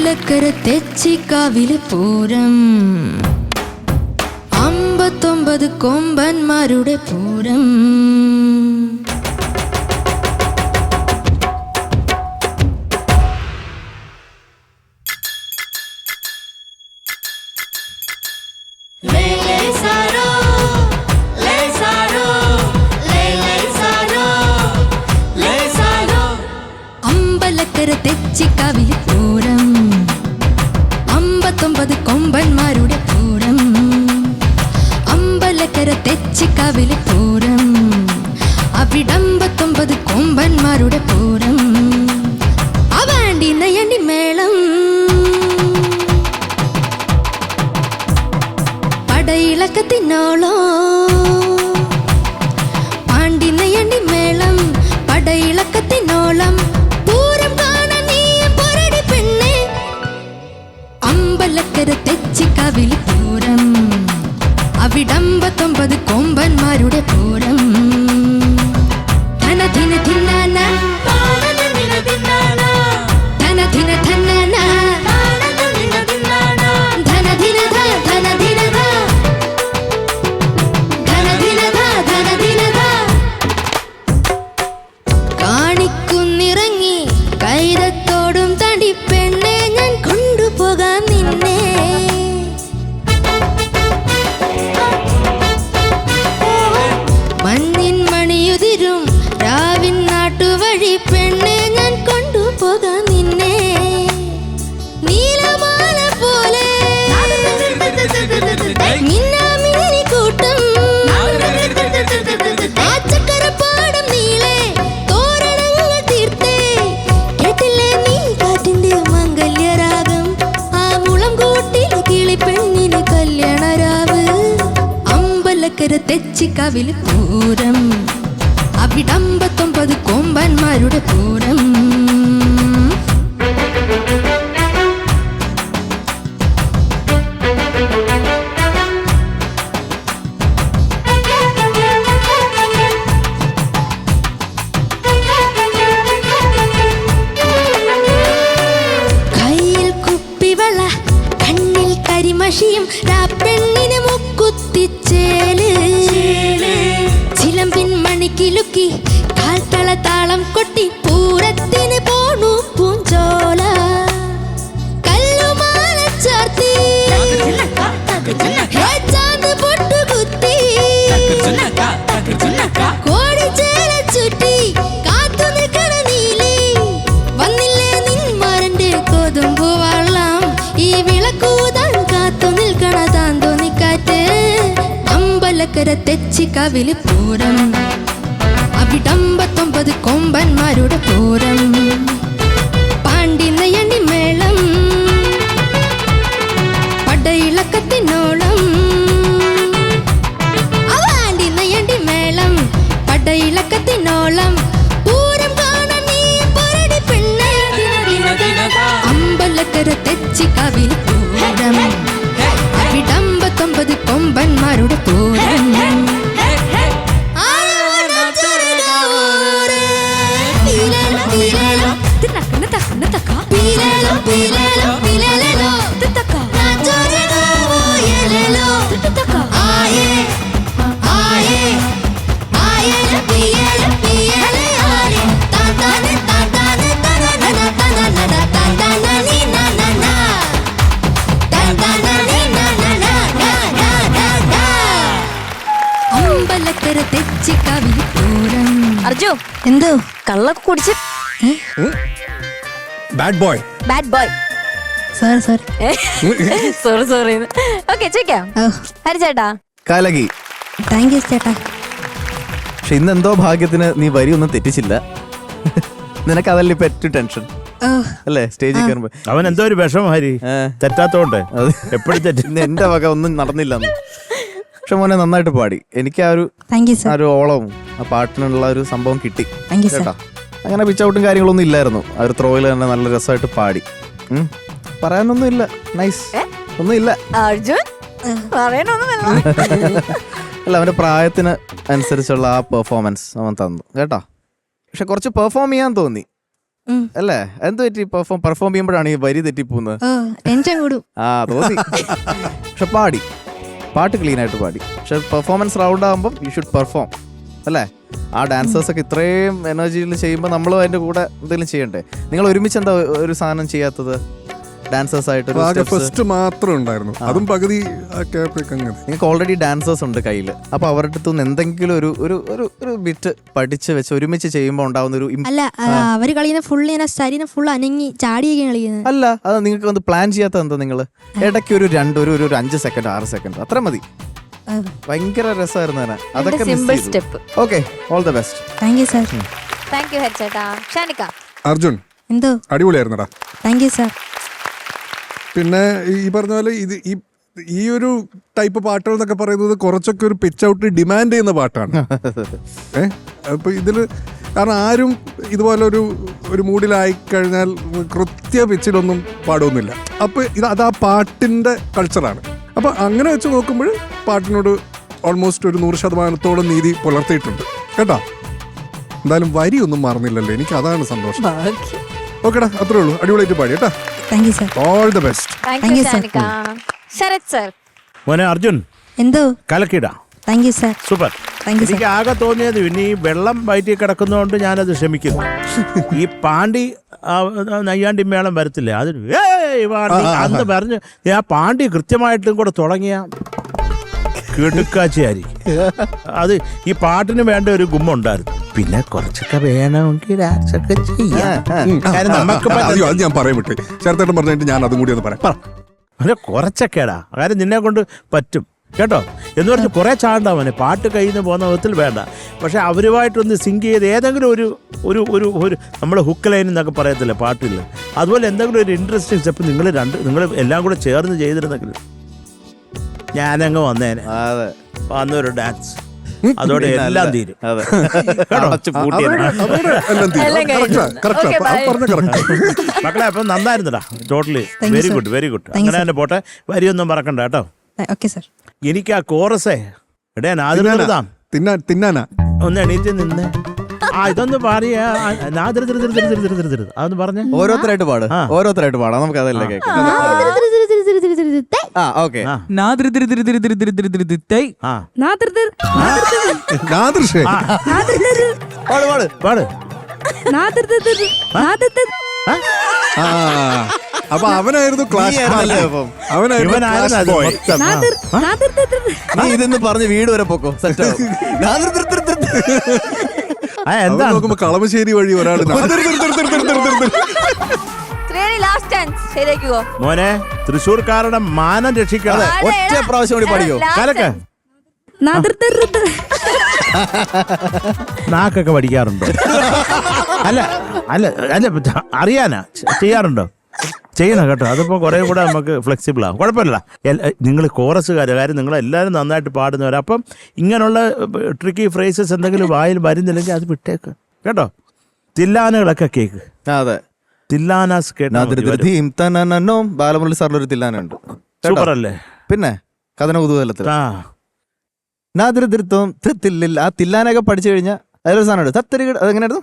അമ്പലക്കര തെച്ചിക്കാവിലെ പൂരം, 59 കൊമ്പന്മാരുടെ പൂരം. അമ്പലക്കര തെച്ചിക്കാവിലെ പൂരം, 59 കൊമ്പന്മാരുടെ പൂരം. അമ്പലക്കര തെച്ചിക്കാവിലെ പൂരം, അവിടെ 59 കൊമ്പന്മാരുടെ പൂരം. അവാണ്ടി നയണ്ടി മേളം, പടയിളക്കത്തിനോളോ. പാണ്ടി നയണ്ടി മേളം, പടയിളക്കത്തിനോളം. പൂരം കാണാൻ നീ പൊരടി പെണ്ണെ. അമ്പലക്കര തെച്ചിക്കാവിലെ പൂരം, അവിടെ 59 കൊമ്പന്മാരുടെ പൂരം. ധന ധിന ധിന്നാന, ധന ധിന ധന്നാന, ധന ധിന ധ, ധന ധിന ധ, ധന ധിന ധ, ധന ധിന ധ. കാണിക്കുന്നിറങ്ങി കൈതത്തോടും തടി പെണ്ണെ, ഞാൻ കൊണ്ടുപോകാം നിന്നെ. മഞ്ഞിൻ മണിയുതിരും രാവിൻ നാട്ടുവഴി പെണ്ണെ, ഞാൻ കൊണ്ടുപോകാം നിന്നെ. നീലമാല പോലെ മിന്നാമിന്നി കൂട്ടം, ആച്ചക്കരപ്പാടം നീളെ തോരണങ്ങൾ തീർത്തേ. കേട്ടില്ലേ നീ കാറ്റിന്റെ മംഗല്യരാഗം, ആ മുളം കൂട്ടിലെ കിളിപ്പെണ്ണിന് കല്യാണരാവ്. അമ്പലക്കര തെച്ചിക്കാവിലെ പൂരം, അവിടെ 59 കൊമ്പന്മാരുടെ പൂരം. കയ്യിൽ കുപ്പിവള, കണ്ണിൽ കരിമഷിയും, പെണ്ണിന് മുക്കുത്തിച്ചേല്. ചിലമ്പിൻ മണിക്കിലുക്കി കാൽത്തള താളം കൊട്ടി, പൂരത്തിന് പോണു പൂഞ്ചോല. കല്ലുമാല ചാർത്തി ചാന്ത് പൊട്ടുകുത്തി, കോടിച്ചേല ചുറ്റി കാത്തു നിൽക്കണ നീലി. വന്നില്ലേ നിന്മാരന്റെ കൊതുമ്പു വള്ളം, ഈ വിളക്കൂതാൻ കാത്തു നിൽക്കണ താന്തോന്നിക്കാറ്റ്. അമ്പലക്കര തെച്ചിക്കാവിലെ പൂരം, അവിടെ 59 കൊമ്പന്മാരുടെ പൂരം. പാണ്ടി നയണ്ടി മേളം, പടയിളക്കത്തിനോളം. അവാണ്ടി നയണ്ടി മേളം, പടയിളക്കത്തിനോളം. പൂരം കാണാൻ നീ പൊരടി പെണ്ണെ. അമ്പലക്കര തെച്ചിക്കാവിലെ പൂരം, അവിടെ 59 കൊമ്പന്മാരുടെ പൂരം. അമ്പലക്കര തെച്ചിക്കാവിലെ പൂരം. അർജു, എന്തോ കള്ളൊക്കെ കുടിച്ച് bad boy. Bad boy. Sorry sorry sorry sorry. Okay ചോദിക്കാം. ഹരിച്ചേട്ടാ കലകി. താങ്ക് യു ചേട്ടാ. പക്ഷെ ഇന്ന് എന്തോ ഭാഗ്യത്തിന് നീ വരിയൊന്നും തെറ്റിച്ചില്ല. നിനക്ക് അതല്ലേ ഇപ്പൊ ഏറ്റവും ടെൻഷൻ അല്ലേ സ്റ്റേജിൽ കയറുമ്പോ. അവൻ എന്തോ ഒരു വിഷമം ഹരി, തെറ്റാത്തോണ്ട് എപ്പോഴും തെറ്റും. എന്റെ വക ഒന്നും നടന്നില്ല. പക്ഷെ മോനെ നന്നായിട്ട് പാടി. എനിക്ക് ആ ഒരു ഓളവും ആ പാട്ടിനുള്ള ഒരു സംഭവം കിട്ടി കേട്ടാ. അങ്ങനെ പിച്ചൗട്ടും കാര്യങ്ങളൊന്നും ഇല്ലായിരുന്നു. ആ ഒരു ത്രോയിൽ തന്നെ നല്ല രസമായിട്ട് പാടി. പറയാനൊന്നും ഇല്ല, നൈസ് ഒന്നും ഇല്ല. അർജുൻ അല്ല, അവന്റെ പ്രായത്തിന് അനുസരിച്ചുള്ള ആ പെർഫോമൻസ് അവൻ തന്നു കേട്ടോ. പക്ഷെ കുറച്ച് പെർഫോം ചെയ്യാൻ തോന്നി. അല്ലേ? എന്ത് പറ്റി പെർഫോം ചെയ്യുമ്പോഴാണ് ഈ വരി തെറ്റിപ്പോകുന്നത്? ഓ ടെൻഷൻ കൂടും. ആ തോന്നി. പക്ഷെ പാട്ട് ക്ലീൻ ആയിട്ട് പാടി. പക്ഷെ പെർഫോമൻസ് റൗണ്ട് ആകുമ്പോൾ യു ഷുഡ് പെർഫോം അല്ലേ? ആ ഡാൻസേഴ്സ് ഒക്കെ ഇത്രയും എനർജിയിൽ ചെയ്യുമ്പോൾ നമ്മളും അതിന്റെ കൂടെ എന്തെങ്കിലും ചെയ്യണ്ടേ? നിങ്ങൾ ഒരുമിച്ച് എന്താ ഒരു സാധനം ചെയ്യാത്തത്? ഡാൻസേഴ്സ് ആയിട്ട് ഫസ്റ്റ് മാത്രം ഉണ്ടായിരുന്നു, അതും പകുതി. നിങ്ങൾക്ക് ഓൾറെഡി ഡാൻസേഴ്സ് ഉണ്ട് കയ്യിൽ. അപ്പൊ അവരുടെ അടുത്തുനിന്ന് എന്തെങ്കിലും ഒരു ബിറ്റ് പഠിച്ച് വെച്ച് ഒരുമിച്ച് ചെയ്യുമ്പോൾ ഉണ്ടാവുന്ന ഒരു അല്ല അവര് കളിക്കുന്ന ഫുള്ള് ഇങ്ങനെ ശരീരം ഫുള്ള് അനങ്ങി ചാടിയൊക്കെ കളിക്കുന്നത്. അല്ല, അത് നിങ്ങൾക്ക് ഒന്ന് പ്ലാൻ ചെയ്യാത്ത എന്താ? നിങ്ങൾ ഇടയ്ക്ക് ഒരു 5 സെക്കൻഡ് 6 സെക്കൻഡ് അത്ര മതി. ഭയങ്കര രസമായിരുന്നു തന്നെ. അതൊക്കെ simple step. Okay, all the best. Thank you sir. Thank you ഹരിച്ചേട്ടാ. ഷാനിക്ക അർജുൻ എന്തോ അടിപൊളിയായിരുന്നടാ. Thank you sir. പിന്നെ ഈ പറഞ്ഞ പോലെ ഈ ഒരു ടൈപ്പ് പാട്ടുകൾ എന്നൊക്കെ പറയുന്നത് കുറച്ചൊക്കെ ഒരു പിച്ച് ഔട്ട് ഡിമാൻഡ് ചെയ്യുന്ന പാട്ടാണ്. അപ്പൊ ഇതില് കാരണം ആരും ഇതുപോലെ ഒരു മൂഡിലായി കഴിഞ്ഞാൽ കൃത്യ പിച്ചിലൊന്നും പാടുന്നില്ല. അപ്പൊ അത് ആ പാട്ടിന്റെ കൾച്ചറാണ്. അപ്പൊ അങ്ങനെ വെച്ച് നോക്കുമ്പോൾ പാട്ടിനോട് ഓൾമോസ്റ്റ് ഒരു 100% നീതി പുലർത്തിയിട്ടുണ്ട് കേട്ടോ. എന്തായാലും വരിയൊന്നും മറന്നില്ലല്ലോ, എനിക്ക് അതാണ് സന്തോഷം. ഓക്കെടാ, അത്രേ ഉള്ളൂ. അടിപൊളിയായിട്ട് പാടി കേട്ടോ. Thank you sir. All the best. Thank you ഷാനിക്ക. ശരത് സർ. മോനെ അർജുൻ എന്തോ കലക്കിടാ. Thank you sir. Super. Thank you sir. എനിക്ക് ആകെ തോന്നിയത് പിന്നെ ഈ വെള്ളം വയറ്റിൽ കിടക്കുന്നതുകൊണ്ട് ഞാനത് ക്ഷമിക്കുന്നു. ഈ പാണ്ടി നയ്യാണ്ടി മേളം വരത്തില്ലേ, അതിന് അന്ന് പറഞ്ഞ് ആ പാണ്ടി കൃത്യമായിട്ടും കൂടെ തുടങ്ങിയ കിടുക്കാച്ചയായിരിക്കും. അത് ഈ പാട്ടിന് വേണ്ട ഒരു ഗുമ്മുണ്ടായിരുന്നു. പിന്നെ കുറച്ചൊക്കെ വേണമെങ്കിൽ അത് ഞാൻ പറയാൻ വിട്ടേ. ചേർത്തേട്ടൻ പറഞ്ഞിട്ട് ഞാൻ അതും കൂടി ഒന്ന് പറയാം. അല്ല കുറച്ചൊക്കെടാ, കാര്യം നിന്നെ കൊണ്ട് പറ്റും കേട്ടോ. എന്ന് പറഞ്ഞ് കുറേ ചാണ്ടാവനെ പാട്ട് കയ്യിൽ നിന്ന് പോകുന്ന വിധത്തിൽ വേണ്ട. പക്ഷെ അവരുമായിട്ടൊന്ന് സിങ്ക് ചെയ്ത് ഏതെങ്കിലും ഒരു നമ്മൾ ഹുക്ക് ലൈൻ എന്നൊക്കെ പറയത്തില്ല പാട്ടിൽ, അതുപോലെ എന്തെങ്കിലും ഒരു ഇൻട്രസ്റ്റിംഗ് സ്റ്റെപ്പ് നിങ്ങൾ എല്ലാം കൂടെ ചേർന്ന് ചെയ്തിരുന്നെങ്കിൽ ഞാനങ്ങ് വന്നേനെ. വന്നൊരു ഡാൻസ്, അതോടെ എല്ലാം തീരും. മക്കളെ അപ്പം നന്നായിരുന്നടാ, totally very good very good. അങ്ങനെ തന്നെ പോട്ടെ, വരിയൊന്നും മറക്കണ്ട കേട്ടോ. Okay sir. എനിക്ക് ആ കോറസേ എടേ നാദിർതാം തിന്നാനാ ഒന്ന് എണീറ്റ് നിന്ന് ഇതൊന്ന് പറയാ. അതൊന്ന് പറഞ്ഞ ഓരോരുത്തരായിട്ട് പാടാം. നമുക്ക് അതല്ലേ കേൾക്കാം. അപ്പൊ അവനായിരുന്നു ക്ലാസ്. നീ ഇതെന്ന് പറഞ്ഞ് വീട് വരെ പോക്കോ. എന്താ നോക്കുമ്പോ കളമശ്ശേരി വഴി ഒരാൾ മോനെ തൃശ്ശൂർക്കാരുടെ മാനം രക്ഷിക്കാതെ ഒറ്റ പ്രാവശ്യം കൂടി പാടിയോ? കലക്ക്. നാക്കൊക്കെ പഠിക്കാറുണ്ടോ? അല്ല അല്ല അല്ല അറിയാനാ ചെയ്യാറുണ്ടോ? ചെയ്യണം കേട്ടോ. അതിപ്പോ കുറെ കൂടെ നമുക്ക് ഫ്ലെക്സിബിൾ ആകും. കുഴപ്പമില്ല. നിങ്ങൾ കോറസുകാർ, കാര്യം നിങ്ങൾ എല്ലാവരും നന്നായിട്ട് പാടുന്നവർ. അപ്പം ഇങ്ങനെയുള്ള ട്രിക്കി ഫ്രേസസ് എന്തെങ്കിലും വായിൽ വരുന്നില്ലെങ്കിൽ അത് വിട്ടേക്ക് കേട്ടോ. തില്ലാനകളൊക്കെ കേക്ക്. അതെ, തില്ലാനാസ് ബാലമുരളി സാറിലൊരു തില്ലാനുണ്ട്. സൂപ്പർ അല്ലേ? പിന്നെ കഥന കുതൂഹലത്തിൽ ആ തില്ലാനൊക്കെ പഠിച്ചു കഴിഞ്ഞാൽ അതിലൊരു സാധനം ഉണ്ട്. അതെങ്ങനെയായിരുന്നു?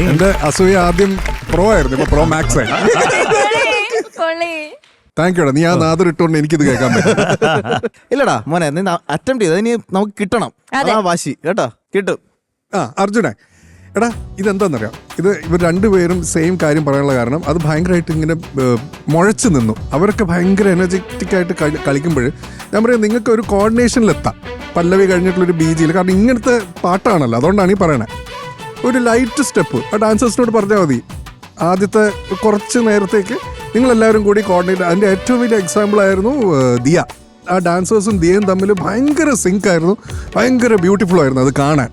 എന്റെ അസൂയ ആദ്യം പ്രോ ആയിരുന്നു, ഇപ്പൊ പ്രോ മാക്സ് ആയി. താങ്ക് യുടാ, നീ ആ നാദർ ഇട്ടോണ്ട് എനിക്കിത് കേൾക്കാൻ പറ്റും. ഇല്ലടാ മോനെ, നീ അറ്റംപ്റ്റ് ചെയ്ത് ഇനി നമുക്ക് കിട്ടണം. അതാ വാശി കേട്ടോ, കിട്ടും. അർജുനെ എടാ, ഇതെന്താണെന്നറിയാം, ഇവർ രണ്ടുപേരും സെയിം കാര്യം പറയാനുള്ള കാരണം അത് ഭയങ്കരമായിട്ട് ഇങ്ങനെ മുഴച്ചു നിന്നു. അവരൊക്കെ ഭയങ്കര എനർജറ്റിക് ആയിട്ട് കളിക്കുമ്പോൾ ഞാൻ പറയാം നിങ്ങൾക്ക് ഒരു കോർഡിനേഷനിലെത്താം. പല്ലവി കഴിഞ്ഞിട്ടുള്ളൊരു ബീജിയിൽ, കാരണം ഇങ്ങനത്തെ പാട്ടാണല്ലോ, അതുകൊണ്ടാണ് ഈ പറയണേ. ഒരു ലൈറ്റ് സ്റ്റെപ്പ് ആ ഡാൻസേഴ്സിനോട് പറഞ്ഞാൽ മതി. ആദ്യത്തെ കുറച്ച് നേരത്തേക്ക് നിങ്ങളെല്ലാവരും കൂടി കോർഡിനേറ്റ്. അതിൻ്റെ ഏറ്റവും വലിയ എക്സാമ്പിൾ ആയിരുന്നു ദിയ. ആ ഡാൻസേഴ്സും ദിയയും തമ്മിൽ ഭയങ്കര സിങ്ക് ആയിരുന്നു, ഭയങ്കര ബ്യൂട്ടിഫുൾ ആയിരുന്നു അത് കാണാൻ.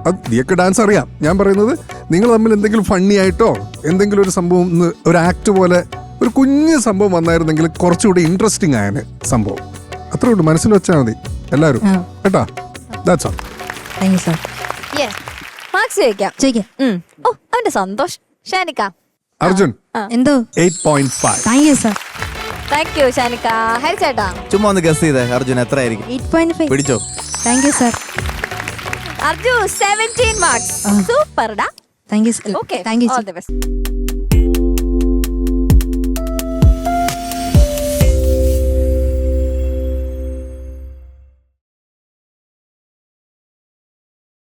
അത് ദിയൊക്കെ ഡാൻസ് അറിയാം. ഞാൻ പറയുന്നത് നിങ്ങൾ തമ്മിൽ എന്തെങ്കിലും ഫണ്ണി ആയിട്ടോ എന്തെങ്കിലും ഒരു സംഭവം, ഒരു ആക്ട് പോലെ ഒരു കുഞ്ഞ് സംഭവം വന്നായിരുന്നെങ്കിൽ കുറച്ചുകൂടി ഇൻട്രസ്റ്റിംഗ് ആയതിന് സംഭവം. അത്രേ ഉള്ളൂ, മനസ്സിൽ വെച്ചാൽ മതി എല്ലാവരും കേട്ടാ. That's all. Thank you sir. Marks ചോദിക്കാം. ചോദിക്കാം. ഓ അവന്റെ സന്തോഷം. ഷാനിക്ക. അർജുൻ എന്തോ 8.5. Thank you sir. Thank you ഷാനിക്ക. ഹരിച്ചേട്ടാ. ചുമ്മാ ഒന്ന് ഗസ് ചെയ്തേ അർജുൻ എത്ര ആയിരിക്കും? 8.5. പിടിച്ചോ. Thank you sir. Arjun 17 marks. സൂപ്പർടാ. Thank you. Okay thank you. All the best.